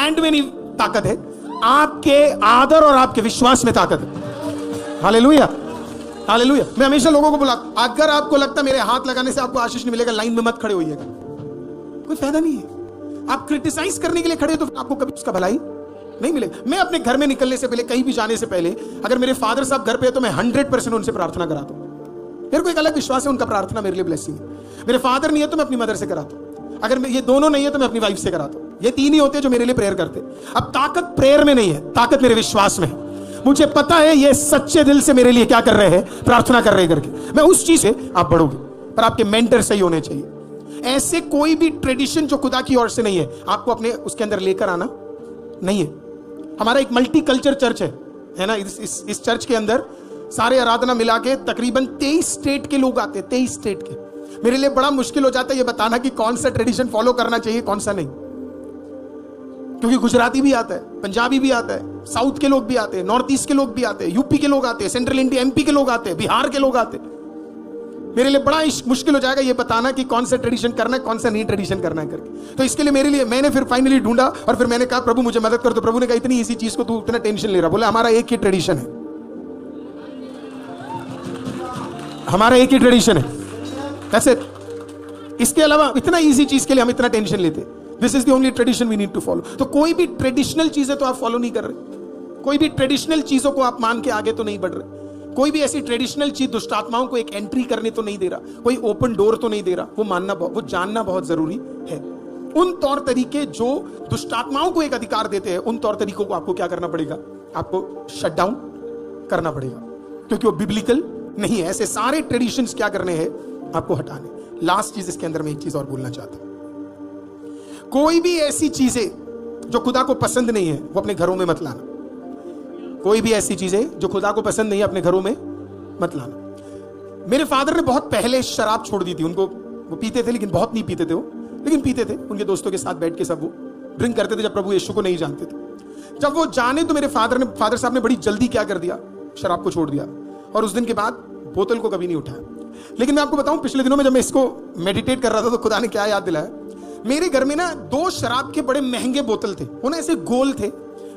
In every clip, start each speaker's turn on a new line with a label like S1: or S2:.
S1: Land में नहीं ताकत है, आपके आदर और आपके विश्वास में ताकत है। Hallelujah, hallelujah. मैं हमेशा लोगों को बोला, अगर आपको लगता मेरे हाथ लगाने से आपको आशीष नहीं मिलेगा, लाइन में मत खड़े होइएगा, कोई फायदा नहीं है। आप क्रिटिसाइज करने के लिए खड़े हो तो आपको कभी उसका भलाई नहीं मिलेगा। मैं अपने घर में निकलने से पहले, कहीं भी जाने से पहले, अगर मेरे फादर साहब घर पे है तो मैं 100% उनसे प्रार्थना कराता हूं। मेरे को एक अलग विश्वास है, उनका प्रार्थना मेरे लिए ब्लेसिंग है। मेरे फादर नहीं है तो मैं अपनी मदर से कराता हूं। अगर ये दोनों नहीं है तो मैं अपनी वाइफ से कराता हूं। ये तीन ही होते हैं जो मेरे लिए प्रेयर करते। अब ताकत प्रेयर में नहीं है, ताकत मेरे विश्वास में है। मुझे पता है ये सच्चे दिल से मेरे लिए क्या कर रहे हैं, प्रार्थना कर रहे हैं करके। मैं उस चीज से आप बढ़ोगे, पर आपके मेंटर सही होने चाहिए। ऐसे कोई भी ट्रेडिशन जो खुदा की ओर से नहीं है, आपको अपने उसके अंदर लेकर आना नहीं है। हमारा एक मल्टी कल्चर चर्च है ना। इस चर्च के अंदर सारे आराधना मिला के तकरीबन 23 स्टेट के लोग आते हैं, 23 स्टेट के। मेरे लिए बड़ा मुश्किल हो जाता है ये बताना कि कौन सा ट्रेडिशन फॉलो करना चाहिए, कौन सा नहीं, क्योंकि गुजराती भी आता है, पंजाबी भी आता है, साउथ के लोग भी आते हैं, नॉर्थ ईस्ट के लोग भी आते हैं, यूपी के लोग आते हैं, सेंट्रल इंडिया एमपी के लोग आते हैं, बिहार के लोग आते हैं। मेरे लिए बड़ा मुश्किल हो जाएगा ये बताना कि कौन सा ट्रेडिशन करना है, कौन सा नहीं ट्रेडिशन करना है करके। तो इसके लिए मेरे लिए मैंने फिर फाइनली ढूंढा और फिर मैंने कहा प्रभु मुझे मदद कर। तो प्रभु ने कहा इतनी इसी चीज को तू इतना टेंशन ले रहा। बोले हमारा एक ही ट्रेडिशन है, हमारा एक ही ट्रेडिशन है, दैट्स इट। इसके अलावा इतना इजी चीज के लिए हम इतना टेंशन लेते। This is the only tradition we need to follow. तो कोई भी ट्रेडिशनल चीजें तो आप फॉलो नहीं कर रहे, कोई भी ट्रेडिशनल चीजों को आप मान के आगे तो नहीं बढ़ रहे, कोई भी ऐसी ट्रेडिशनल चीज दुष्ट आत्माओं को एक एंट्री करने तो नहीं दे रहा, कोई ओपन डोर तो नहीं दे रहा। वो जानना बहुत जरूरी है। उन तौर तरीके जो दुष्ट आत्माओं को एक अधिकार देते हैं, उन तौर तरीकों को आपको क्या करना पड़ेगा, आपको शट डाउन करना पड़ेगा, क्योंकि वो बिब्लिकल नहीं है। ऐसे सारे ट्रेडिशंस क्या करने हैं, आपको हटाने। लास्ट चीज इसके अंदर मैं एक चीज और बोलना चाहता हूं। कोई भी ऐसी चीजें जो खुदा को पसंद नहीं है वो अपने घरों में मत लाना। कोई भी ऐसी चीजें जो खुदा को पसंद नहीं है अपने घरों में मत लाना। मेरे फादर ने बहुत पहले शराब छोड़ दी थी। उनको वो पीते थे लेकिन बहुत नहीं पीते थे वो, लेकिन पीते थे। उनके दोस्तों के साथ बैठ के सब वो ड्रिंक करते थे जब प्रभु यीशु को नहीं जानते थे। जब वो जाने तो मेरे फादर साहब ने बड़ी जल्दी क्या कर दिया, शराब को छोड़ दिया और उस दिन के बाद बोतल को कभी नहीं उठाया। लेकिन मैं आपको बताऊं, पिछले दिनों में जब मैं इसको मेडिटेट कर रहा था तो खुदा ने क्या याद दिलाया, मेरे घर में ना 2 शराब के बड़े महंगे बोतल थे। वो ना ऐसे गोल थे,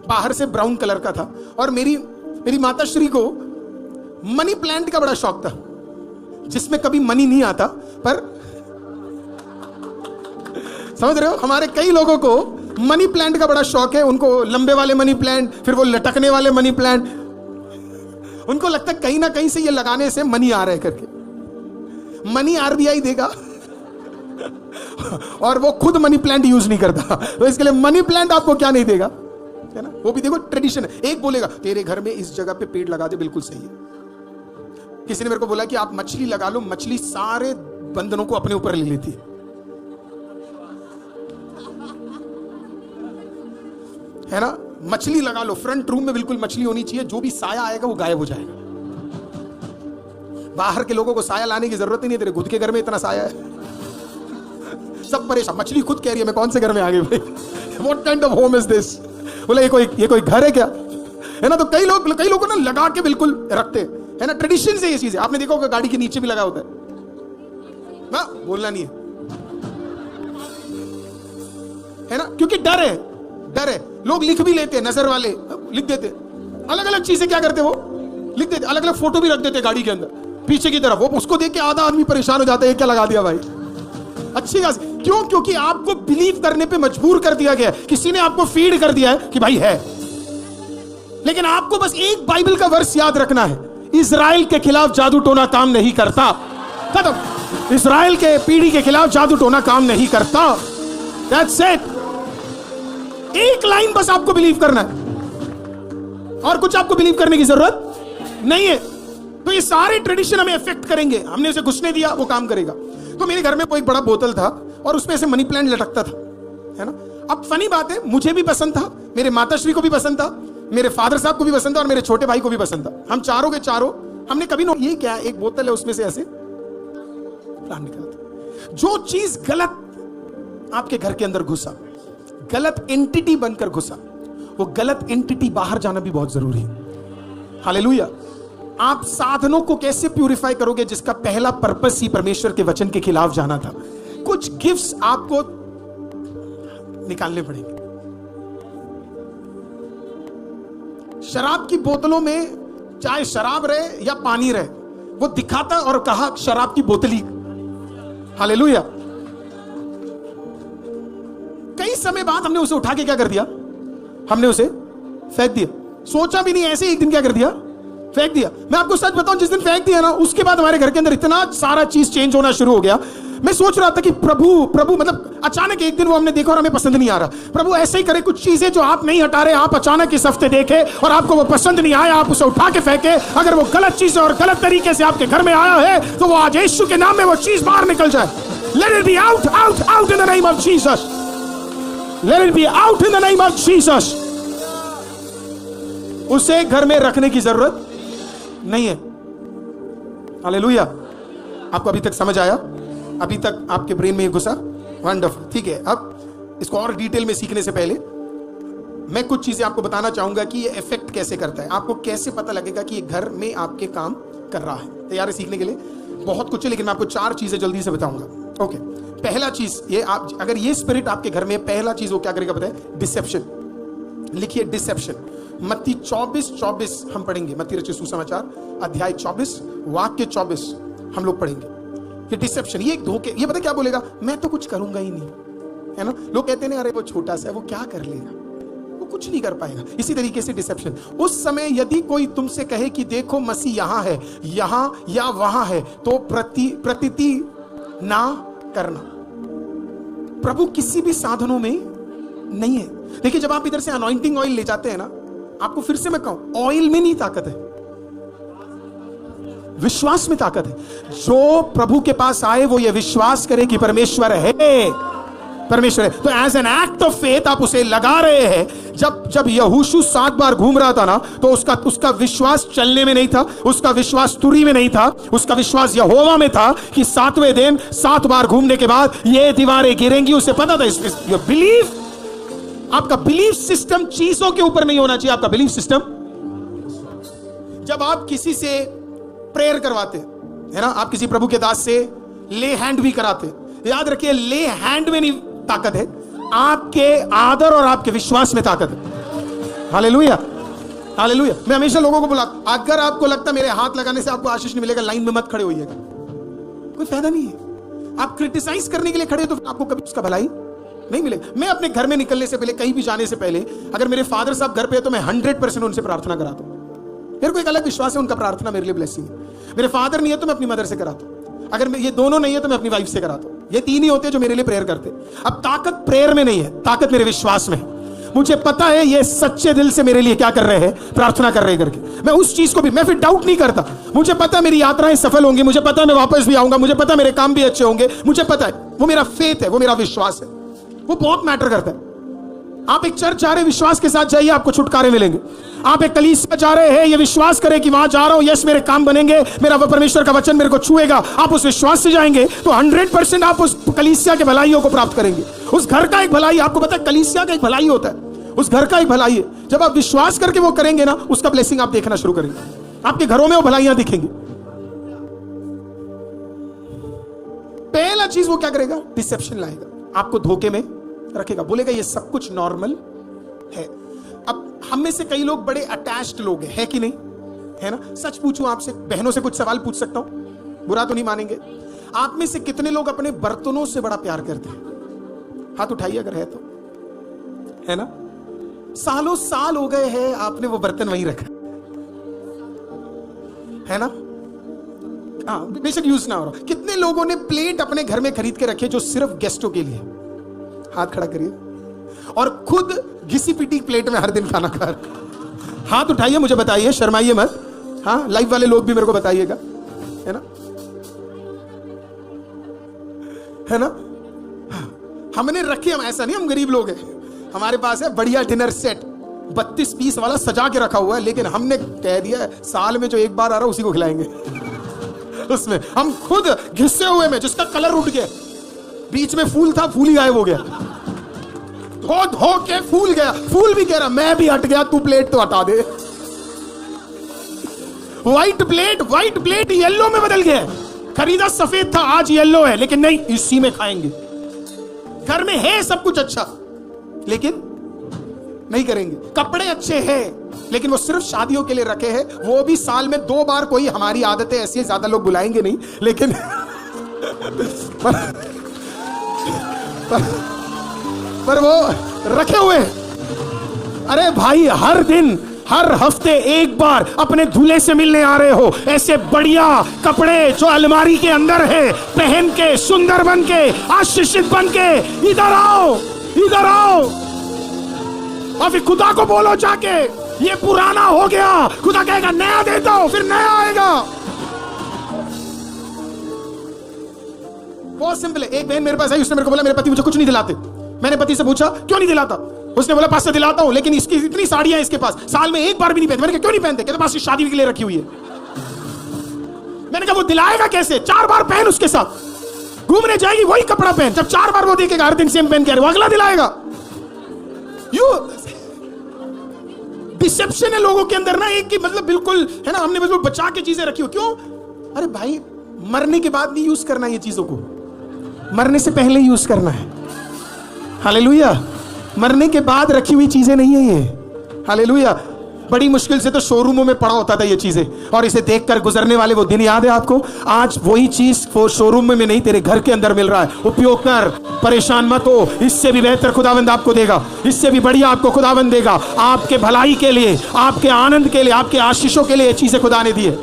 S1: बाहर से ब्राउन कलर का था। और मेरी माता श्री को मनी प्लांट का बड़ा शौक था, जिसमें कभी मनी नहीं आता, पर समझ रहे हो, हमारे कई लोगों को मनी प्लांट का बड़ा शौक है। उनको लंबे वाले मनी प्लांट, फिर वो लटकने वाले मनी प्लांट, उनको लगता है कहीं ना कहीं से ये लगाने से मनी आ रहा है करके। मनी आरबीआई देगा और वो खुद मनी प्लांट यूज नहीं करता, तो इसके लिए मनी प्लांट आपको क्या नहीं देगा, है ना। वो भी देखो ट्रेडिशन है। एक बोलेगा तेरे घर में इस जगह पे पेड़ लगा दे, बिल्कुल सही है। किसी ने मेरे को बोला कि आप मछली लगा लो, मछली सारे बंधनों को अपने ऊपर ले लेती है ना। मछली लगा लो, फ्रंट रूम में बिल्कुल मछली होनी चाहिए, जो भी साया आएगा वो गायब हो जाएगा। बाहर के लोगों को साया लाने की जरूरत ही नहीं, तेरे खुद के घर में इतना साया है। सब परेशान, मछली खुद कह रही है मैं कौन से घर में आ गई भाई, what kind of home is this. बोले ये कोई घर है क्या, है ना। तो कई लोग ना लगा के बिल्कुल रखते है ना। ट्रेडिशन से ये चीज है। आपने देखा होगा गाड़ी के नीचे भी लगा होता है ना, बोलना नहीं है ना, क्योंकि डर है। लोग लिख भी लेते हैं, नजर वाले लिख देते, अलग अलग चीजें क्या करते, वो लिख देते, अलग अलग फोटो भी रख देते गाड़ी के अंदर पीछे की तरफ। वो उसको देख के आधा आदमी परेशान हो जाता है, क्या लगा दिया भाई। अच्छी बात क्यों, क्योंकि आपको बिलीव करने पे मजबूर कर दिया गया। किसी ने आपको फीड कर दिया है कि भाई है। लेकिन आपको बस एक बाइबल का वर्स याद रखना है, इजराइल के खिलाफ जादू टोना काम नहीं करता। खत्म। इजराइल के पीढ़ी के खिलाफ जादू टोना काम नहीं करता। That's it. एक लाइन बस आपको बिलीव करना है, और कुछ आपको बिलीव करने की जरूरत नहीं है। तो ये सारे ट्रेडिशन हमें इफेक्ट करेंगे। हमने उसे घुसने दिया, वो काम करेगा। तो मेरे घर में कोई बड़ा बोतल था और उसमें ऐसे मनी प्लांट लटकता था, है ना। अब फनी बात है, मुझे भी पसंद था, मेरे माताश्री को भी पसंद था, मेरे फादर साहब को भी पसंद था और मेरे छोटे भाई को भी पसंद था। हम चारों के चारों हमने कभी ये क्या एक बोतल है उसमें से ऐसे प्लांट निकालते। जो चीज गलत आपके घर के अंदर घुसा, गलत एंटिटी बनकर घुसा, वो गलत एंटिटी बाहर जाना भी बहुत जरूरी है। हालेलुया। आप साधनों को कैसे प्यूरिफाई करोगे जिसका पहला पर्पस ही परमेश्वर के वचन के खिलाफ जाना था। कुछ गिफ्ट्स आपको निकालने पड़ेंगे। शराब की बोतलों में चाहे शराब रहे या पानी रहे, वो दिखाता और कहा शराब की बोतली। हालेलुया। कई समय बाद हमने उसे उठा के क्या कर दिया? हमने उसे फेंक दिया। सोचा भी नहीं, ऐसे एक दिन क्या कर दिया? फेंक दिया। मैं आपको सच बताऊं, जिस दिन फेंक दिया ना, उसके बाद हमारे घर के अंदर इतना सारा चीज चेंज होना शुरू हो गया। मैं सोच रहा था कि प्रभु मतलब अचानक एक दिन वो हमने देखा और हमें पसंद नहीं आ रहा। प्रभु ऐसे ही करे, कुछ चीजें जो आप नहीं हटा रहे, आप अचानक इस हफ्ते देखे और आपको वो पसंद नहीं आया, आप उसे उठा के फेंके। अगर वो गलत चीज और गलत तरीके से आपके घर में आया है तो वो आज यीशु के नाम में वो चीज बाहर निकल जाए। Let it be out out out in the name of Jesus. Let it be out in the name of Jesus. उसे घर में रखने की जरूरत नहीं है। हालेलुया। आपको अभी तक समझ आया? अभी तक आपके ब्रेन में घुसा? वंडरफुल। ठीक है, अब इसको और डिटेल में सीखने से पहले मैं कुछ चीजें आपको बताना चाहूंगा कि ये इफेक्ट कैसे करता है। आपको कैसे पता लगेगा कि ये घर में आपके काम कर रहा है। तैयार है सीखने के लिए? बहुत कुछ है, लेकिन मैं आपको 4 चीजें जल्दी से बताऊंगा। ओके, पहला चीज ये, आप अगर ये स्पिरिट आपके घर में, पहला चीज वो क्या करेगा पता है? डिसेप्शन। लिखिए डिसेप्शन। मत्ती 24:24 हम पढ़ेंगे। मत्ती रचित सुसमाचार अध्याय 24 वाक्य 24 हम लोग पढ़ेंगे। ये डिसेप्शन, ये एक धोखे। ये पता क्या बोलेगा? मैं तो कुछ करूंगा ही नहीं, है ना। लोग कहते हैं अरे वो छोटा सा है, वो क्या कर लेगा, वो कुछ नहीं कर पाएगा। इसी तरीके से डिसेप्शन। उस समय यदि कोई तुमसे कहे कि देखो मसीह यहां है, यहां या वहां है, तो प्रतीति ना करना। प्रभु किसी भी साधनों में नहीं है। देखिए, जब आप इधर से अनॉइंटिंग ऑयल ले जाते हैं ना, आपको फिर से मैं कहूं, ऑयल में नहीं ताकत है, विश्वास में ताकत है। जो प्रभु के पास आए वो ये विश्वास करे कि परमेश्वर है, परमेश्वर है। तो as an act of faith आप उसे लगा रहे हैं। जब यहोशू 7 बार घूम रहा था ना, तो उसका विश्वास चलने में नहीं था, उसका विश्वास तुरी में नहीं था, उसका विश्वास यहोवा में था कि 7वें दिन 7 बार घूमने के बाद ये दीवारें गिरेंगी। उसे पता था। योर बिलीफ, आपका बिलीफ सिस्टम चीजों के ऊपर नहीं होना चाहिए। आपका बिलीफ सिस्टम, जब आप किसी से प्रेयर करवाते है ना, आप किसी प्रभु के दास से ले हैंड भी कराते, याद रखिए ले हैंड में नहीं ताकत है, आपके आदर और आपके विश्वास में ताकत है। Hallelujah, hallelujah. मैं हमेशा लोगों को बोला, अगर आपको लगता मेरे हाथ लगाने से आपको आशीष नहीं मिलेगा, लाइन में मत खड़े होइएगा, कोई फायदा नहीं है। आप क्रिटिसाइज करने के लिए खड़े तो आपको कभी उसका भलाई नहीं मिलेगा। मैं अपने घर में निकलने से पहले, कहीं भी जाने से पहले, अगर मेरे फादर साहब घर पे है तो मैं 100% उनसे प्रार्थना कराता हूं। मेरे को एक अलग विश्वास है, उनका प्रार्थना मेरे लिए ब्लेसिंग है। मेरे फादर नहीं है तो मैं अपनी मदर से कराता हूं। अगर मैं ये दोनों नहीं है तो मैं अपनी वाइफ से कराता हूं। ये 3 ही होते हैं जो मेरे लिए प्रेयर करते। अब ताकत प्रेयर में नहीं है, ताकत मेरे विश्वास में है। मुझे पता है ये सच्चे दिल से मेरे लिए क्या कर रहे हैं, प्रार्थना कर रहे हैं करके। मैं उस चीज को भी, मैं फिर डाउट नहीं करता। मुझे पता है मेरी यात्राएं सफल होंगी, मुझे पता है मैं वापस भी आऊंगा, मुझे पता है मेरे काम भी अच्छे होंगे, मुझे पता है। वो मेरा फेथ है, वो मेरा विश्वास है, वो बहुत मैटर करता है। आप एक चर्च जा रहे, विश्वास के साथ जाइए, आपको छुटकारे मिलेंगे। आप एक कलीसिया जा रहे हैं, ये विश्वास करें कि वहां जा रहा हूं, यस मेरे काम बनेंगे, मेरा परमेश्वर का वचन मेरे को छुएगा, आप उस विश्वास से जाएंगे तो 100% आप उस कलीसिया के भलाइयों को प्राप्त करेंगे। उस घर का एक भलाई, आपको पता है कलीसिया का एक भलाई होता है, उस घर का एक भलाई है। जब आप विश्वास करके वो करेंगे ना, उसका ब्लेसिंग आप देखना शुरू करेंगे, आपके घरों में वो भलाइयां दिखेंगी। पहला चीज वो क्या करेगा? डिसेप्शन लाएगा, आपको धोखे में रखेगा, बोलेगा ये सब कुछ नॉर्मल है। अब हम में से कई लोग बड़े अटैच्ड लोग हैं, है कि नहीं, है ना। सच पूछूं आपसे, बहनों से कुछ सवाल पूछ सकता हूं, बुरा तो नहीं मानेंगे। आप में से कितने लोग अपने बर्तनों से बड़ा प्यार करते हैं? हाथ उठाइए अगर है तो, है ना। सालों साल हो गए हैं आपने वो बर्तन वहीं रखा, है ना। हाँ, बेशक यूज ना हो रहा। कितने लोगों ने प्लेट अपने घर में खरीद के रखे जो सिर्फ गेस्टों के लिए? हाथ खड़ा करिए। और खुद घिसी पिटी प्लेट में हर दिन खाना खा रहे। हाथ उठाइए, मुझे बताइए, शर्माइए मत। हाँ, लाइव वाले लोग भी मेरे को बताइएगा, है ना, है ना। हमने रखे, हम ऐसा नहीं, हम गरीब लोग हैं, हमारे पास है बढ़िया डिनर सेट 32 पीस वाला सजा के रखा हुआ है, लेकिन हमने कह दिया साल में जो एक बार आ रहा है उसी को खिलाएंगे। उसमें हम खुद घिसे हुए में, जिसका कलर उठ गया, बीच में फूल था, फूल ही गायब हो गया, धो के फूल गया, फूल भी कह रहा मैं भी हट गया, तू प्लेट तो हटा दे। व्हाइट प्लेट येलो में बदल गया। खरीदा सफेद था, आज येलो है, लेकिन नहीं, इसी में खाएंगे। घर में है सब कुछ अच्छा, लेकिन नहीं करेंगे। कपड़े अच्छे हैं लेकिन वो सिर्फ शादियों के लिए रखे हैं, वो भी साल में 2 बार। कोई हमारी आदतें ऐसी है, ज्यादा लोग बुलाएंगे नहीं लेकिन पर वो रखे हुए हैं। अरे भाई, हर दिन हर हफ्ते एक बार अपने दूल्हे से मिलने आ रहे हो, ऐसे बढ़िया कपड़े जो अलमारी के अंदर है पहन के, सुंदर बन के, आशीषित बन के इधर आओ, इधर आओ। और फिर खुदा को बोलो जाके, ये पुराना हो गया। खुदा कहेगा नया देता हूं, फिर नया आएगा। बहुत सिंपल है। एक बहन मेरे पास आई, उसने मेरे को बोला मेरे पति मुझे कुछ नहीं दिलाते। मैंने पति से पूछा क्यों नहीं दिलाता? उसने बोला पास से दिलाता हूं लेकिन इसकी इतनी साड़ियां इसके पास, साल में एक बार भी नहीं पहनते। मैंने कहा क्यों नहीं पहनते? कहते पास शादी के लिए रखी हुई है। मैंने कहा वो दिलाएगा कैसे? 4 बार पहन उसके साथ, घूमने जाएगी वही कपड़ा पहन, जब 4 बार वो देखेगा हर दिन सेम पहन के, वो अगला दिलाएगा। यू डिसेप्शन है लोगों के अंदर ना, एक की मतलब बिल्कुल है ना, हमने बिल्कुल बचा के चीजें रखी हो। क्यों? अरे भाई, मरने के बाद नहीं यूज करना ये चीजों को, मरने से पहले यूज करना है। हालेलुया। मरने के बाद रखी हुई चीजें नहीं है ये। हालेलुया। बड़ी मुश्किल से तो शोरूमों में पड़ा होता था ये चीजें, और इसे देखकर गुजरने वाले वो दिन याद है आपको? आज वही चीज वो शोरूम में नहीं, तेरे घर के अंदर मिल रहा है। उपयोग कर, परेशान मत हो, इससे भी बेहतर खुदावंद आपको देगा, इससे भी बढ़िया आपको खुदावंद देगा। आपके भलाई के लिए, आपके आनंद के लिए, आपके आशीषों के लिए ये चीजें खुदा ने दी है।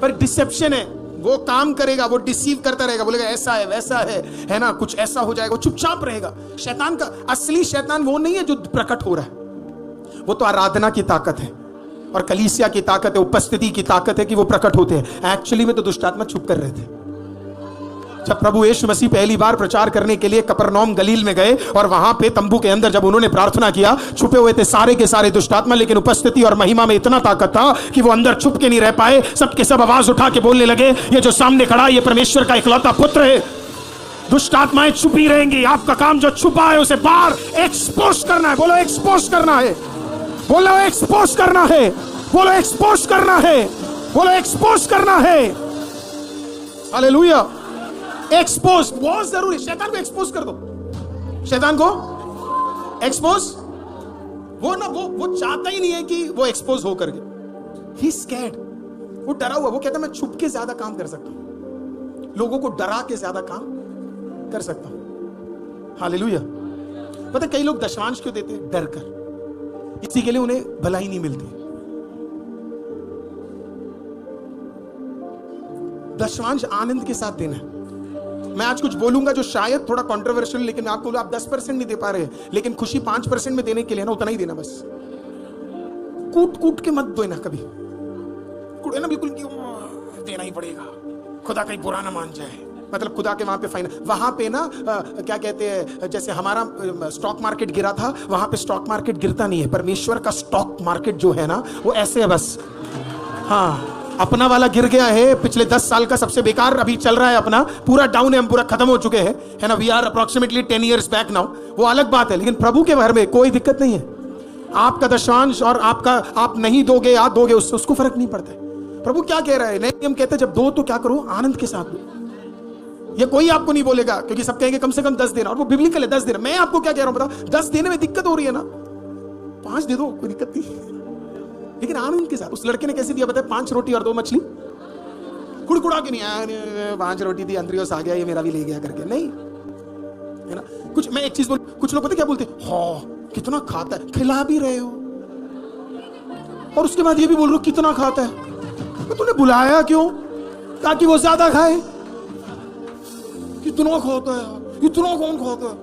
S1: पर डिसेप्शन है, वो काम करेगा, वो डिसीव करता रहेगा, बोलेगा ऐसा है वैसा है ना, कुछ ऐसा हो जाएगा, वो चुपचाप रहेगा। शैतान का असली शैतान वो नहीं है जो प्रकट हो रहा है, वो तो आराधना की ताकत है और कलीसिया की ताकत है, उपस्थिति की ताकत है कि वो प्रकट होते हैं। एक्चुअली में तो दुष्ट आत्मा छुप कर रहे थे। जब प्रभु यीशु मसीह पहली बार प्रचार करने के लिए कफरनहूम गलील में गए और वहां पे तंबू के अंदर जब उन्होंने प्रार्थना किया, छुपे हुए थे सारे के सारे दुष्ट आत्मा, लेकिन उपस्थिति और महिमा में इतना ताकत था कि वो अंदर छुप के नहीं रह पाए। सबके सब आवाज उठा के बोलने लगे, ये जो सामने खड़ा ये परमेश्वर का इकलौता पुत्र है। दुष्ट आत्माएं छुपी रहेंगी, आपका काम जो छुपा है उसे बाहर एक्सपोज करना है। बोलो एक्सपोज करना है, बोलो एक्सपोज करना है, बोलो एक्सपोज करना है, बोलो एक्सपोज करना है। हालेलुया। एक्सपोज बहुत जरूरी। शैतान को एक्सपोज कर दो, शैतान को एक्सपोज। वो ना वो चाहता ही नहीं है कि वो एक्सपोज हो करके। ही स्कैर्ड, वो डरा हुआ। वो कहता मैं छुप के ज्यादा काम कर सकता हूं, लोगों को डरा के ज्यादा काम कर सकता हूं। हालेलुया। पता कई लोग दशमांश क्यों देते? डर कर, इसी के लिए उन्हें भलाई नहीं मिलती। दशमांश आनंद के साथ देना है। मैं आज कुछ बोलूंगा जो शायद थोड़ा कंट्रोवर्शियल, लेकिन आपको आप 10% नहीं दे पा रहे, लेकिन खुशी 5% में देने के लिए ना उतना ही देना। बस कूट कूट के मत देना, कभी कूट ना बिल्कुल देना ही पड़ेगा, खुदा कहीं बुरा ना मान जाए। मतलब खुदा के वहां पे फाइन, वहां पे ना क्या कहते हैं, जैसे हमारा स्टॉक मार्केट गिरा था, वहां पे स्टॉक मार्केट गिरता नहीं है। परमेश्वर का स्टॉक मार्केट जो है ना वो ऐसे है बस। हाँ, अपना वाला गिर गया है, पिछले 10 साल का सबसे बेकार अभी चल रहा है, अपना पूरा डाउन है, हम पूरा खत्म हो चुके हैं, है ना। We are approximately 10 years back now, वो अलग बात है। लेकिन प्रभु के घर में कोई दिक्कत नहीं है। आपका दशांश और आपका आप नहीं दोगे या दोगे, उसको फर्क नहीं पड़ता है। प्रभु क्या कह रहा है? नहीं, हम कहते हैं जब दो तो क्या करो, आनंद के साथ दो। ये कोई आपको नहीं बोलेगा, क्योंकि सब कहेंगे कम से कम 10 देना, और वो बिब्लिकल है 10 देना। मैं आपको क्या कह रहा हूं बता, 10 देने में दिक्कत हो रही है ना, 5 दे दो, कोई दिक्कत नहीं, लेकिन आनंद के साथ। उस लड़के ने कैसे दिया बताया? 5 रोटी और 2 मछली। कुड़कुड़ा के नहीं आया, 5 रोटी थी, अंतरियों से आ गया, ये मेरा भी ले गया करके नहीं, है ना। कुछ मैं एक चीज बोल, कुछ लोग पता क्या बोलते, हाँ कितना खाता है, खिला भी रहे हो और उसके बाद ये भी बोल रहे हो कितना खाता है। तो तूने बुलाया क्यों? ताकि वो ज्यादा खाए। कितना खाता है, इतना कौन खाता है?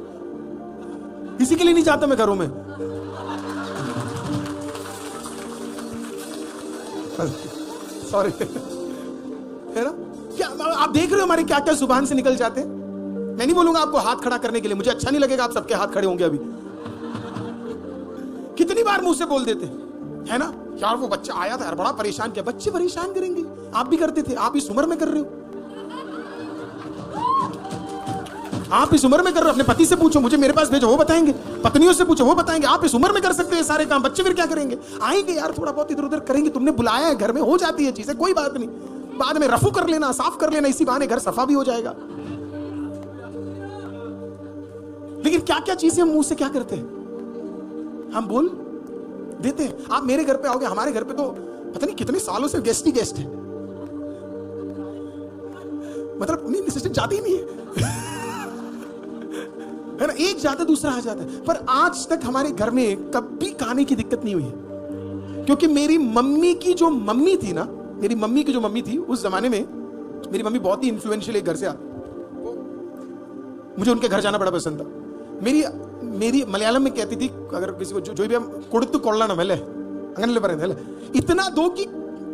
S1: इसी के लिए नहीं जाता मैं घरों में। सॉरी, है ना। क्या आप देख रहे हो हमारे क्या क्या जुबान से निकल जाते हैं। मैं नहीं बोलूंगा आपको हाथ खड़ा करने के लिए, मुझे अच्छा नहीं लगेगा आप सबके हाथ खड़े होंगे अभी। कितनी बार मुंह से बोल देते है ना, यार वो बच्चा आया था यार, बड़ा परेशान किया। बच्चे परेशान करेंगे, आप भी करते थे, आप इस उम्र में कर रहे हो, आप इस उम्र में कर रहे हो। अपने पति से पूछो, मुझे मेरे पास भेजो वो बताएंगे, पत्नियों से पूछो वो बताएंगे। आप इस उम्र में कर सकते हैं सारे काम, बच्चे फिर क्या करेंगे? आएंगे यार, थोड़ा बहुत इधर उधर करेंगे, तुमने बुलाया है घर में, हो जाती है चीजें, कोई बात नहीं, बाद में रफू कर लेना, साफ कर लेना, इसी बहाने घर सफा भी हो जाएगा। लेकिन क्या क्या चीजें हम मुंह से क्या करते हैं, हम बोल देते हैं। आप मेरे घर पे आओगे, हमारे घर पे तो पता नहीं कितने सालों से गेस्ट ही गेस्ट है, मतलब नहीं सिस्टर जाती ही नहीं है ना, एक जाता दूसरा आ जाता है। पर आज तक हमारे घर में कभी खाने की दिक्कत नहीं हुई है, क्योंकि मेरी मम्मी की जो मम्मी थी ना, मेरी मम्मी की जो मम्मी थी उस जमाने में, मेरी मम्मी बहुत ही इन्फ्लुएंशियल एक घर से मुझे उनके घर जाना बड़ा पसंद था। मेरी मलयालम में कहती थी, अगर किसी को जो भी हम कुड़तु कोल्लाना मेले अंगन ले पर इतना दो कि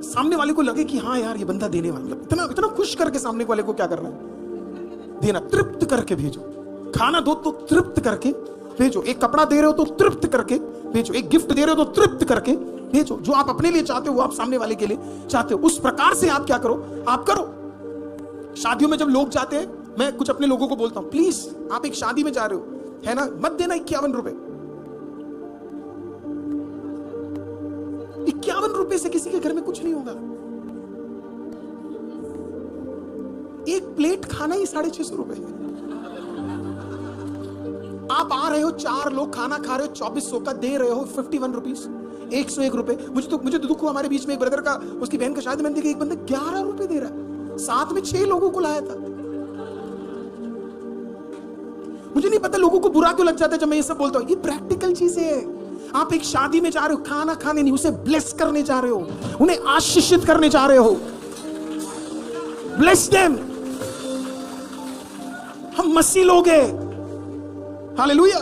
S1: सामने वाले को लगे कि हाँ यार ये बंदा देने वाला, मतलब इतना खुश करके सामने वाले को क्या करना है, देना, तृप्त करके भेजो। खाना दो तो तृप्त करके भेजो, एक कपड़ा दे रहे हो तो तृप्त करके भेजो, एक गिफ्ट दे रहे हो तो तृप्त करके भेजो। जो आप अपने लिए चाहते हो वो आप सामने वाले के लिए चाहते हो, उस प्रकार से आप क्या करो, आप करो। शादियों में जब लोग जाते हैं, मैं कुछ अपने लोगों को बोलता हूं, प्लीज आप एक शादी में जा रहे हो है ना, मत देना 51 रुपए। 51 रुपए से किसी के घर में कुछ नहीं होगा। एक प्लेट खाना ही 650 रुपए। आप आ रहे हो, 4 लोग खाना खा रहे हो, 2400 का दे रहे हो 51 रुपीज, 101 रुपए। मुझे तो दुख हुआ, हमारे बीच में एक ब्रदर का, उसकी बहन का शादी, मैंने देखा एक बंदा 11 रुपए दे रहा है, साथ में 6 लोगों को लाया था। मुझे नहीं पता लोगों को बुरा क्यों लग जाता है जब मैं ये सब बोलता हूं, ये प्रैक्टिकल चीजें है। आप एक शादी में जा रहे हो, खाना खाने नहीं, उसे ब्लेस करने जा रहे हो, उन्हें आशीषित करने जा रहे हो। Bless them. हम मसीह लोग हैं, हालेलुया।